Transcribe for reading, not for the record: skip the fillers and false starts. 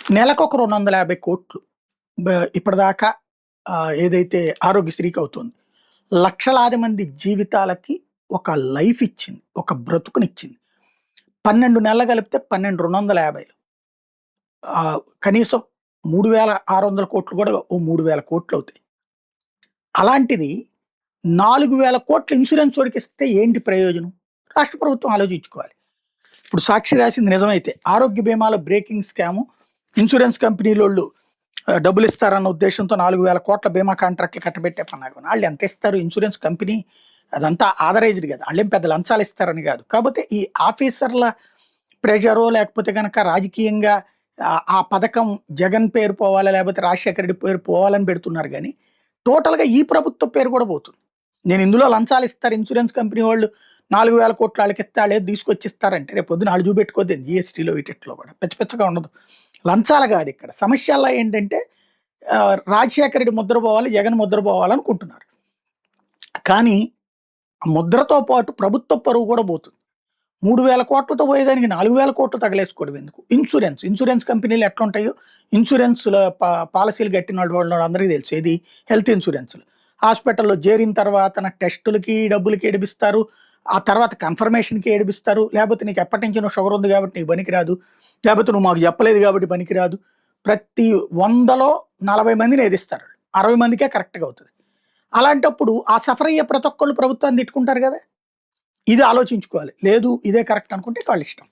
నెలకొక 250,00,00,000 ఇప్పటిదాకా ఏదైతే ఆరోగ్యశ్రీకి అవుతుంది. లక్షలాది మంది జీవితాలకి ఒక లైఫ్ ఇచ్చింది. ఒక బ్రతుకునిచ్చింది. 12 నెలలు కలిపితే 12,250 కనీసం 3,600,00,00,000 కూడా ఓ 3,000,00,00,000 అవుతాయి. అలాంటిది 4,000,00,00,000 ఇన్సూరెన్స్ వాడికిస్తే ఏంటి ప్రయోజనం? రాష్ట్ర ప్రభుత్వం ఆలోచించుకోవాలి. ఇప్పుడు సాక్షి రాసింది నిజమైతే ఆరోగ్య బీమాలో బ్రేకింగ్ స్కాము ఇన్సూరెన్స్ కంపెనీలోళ్ళు డబ్బులిస్తారన్న ఉద్దేశంతో 4,000,00,00,000 బీమా కాంట్రాక్టులు కట్టబెట్టే పన్నాగం. ఆళ్ళు ఎంత ఇస్తారు? ఇన్సూరెన్స్ కంపెనీ అదంతా ఆథరైజ్డ్ కదా! ఆళ్ళేం పెద్ద లంచాలు ఇస్తారని కాదు. కాకపోతే ఈ ఆఫీసర్ల ప్రెషరో లేకపోతే గనక రాజకీయంగా ఆ పథకం జగన్ పేరు పోవాలా, లేకపోతే రాజశేఖర రెడ్డి పేరు పోవాలని పెడుతున్నారు గానీ, టోటల్‌గా ఈ ప్రభుత్వం పేరు కూడా పోతుంది. నేను ఇందులో లంచాలు ఇస్తారు ఇన్సూరెన్స్ కంపెనీ వాళ్ళు 4,000,00,00,000 ఆళ్ళకిస్తే ఆళ్ళేదో తీసుకొచ్చిస్తారంటే రేపు పొద్దున ఆళ్ళు చూపెట్టుకోద్దేంది జీఎస్టీలో వీటిట్లో కూడా. పిచ్చ పిచ్చగా ఉండదు. లంచాలు కాదు ఇక్కడ. సమస్యల్లా ఏంటంటే రాజశేఖర రెడ్డి ముద్ర పోవాలి, జగన్ ముద్ర పోవాలనుకుంటున్నారు. కానీ ముద్రతో పాటు ప్రభుత్వ పరువు కూడా పోతుంది. 3,000,00,00,000తో పోయేదానికి 4,000,00,00,000 తగలేసుకోవడం ఎందుకు? ఇన్సూరెన్స్ కంపెనీలు ఎట్లుంటాయో ఇన్సూరెన్స్‌ల పాలసీలు కట్టిన వాళ్ళందరికీ తెలుసు. ఏది హెల్త్ ఇన్సూరెన్స్‌లు. హాస్పిటల్‌లో చేరిన తర్వాత టెస్టులకి, డబ్బులకి ఏడిపిస్తారు. ఆ తర్వాత కన్ఫర్మేషన్‌కి ఏడిపిస్తారు. లేకపోతే నీకు ఎప్పటినుంచో నువ్వు షుగర్ ఉంది కాబట్టి నీకు పనికిరాదు. లేకపోతే నువ్వు మాకు చెప్పలేదు కాబట్టి పనికిరాదు. ప్రతి 100లో 40 మందిని ఏదిస్తారు. 60 మందికే కరెక్ట్‌గా అవుతది. అలాంటప్పుడు ఆ సఫర్ అయ్యే ప్రతి ఒక్కళ్ళు ప్రభుత్వాన్ని తిట్టుకుంటారు కదా! ఇది ఆలోచించుకోవాలి. లేదు ఇదే కరెక్ట్ అనుకుంటే వాళ్ళ ఇష్టం.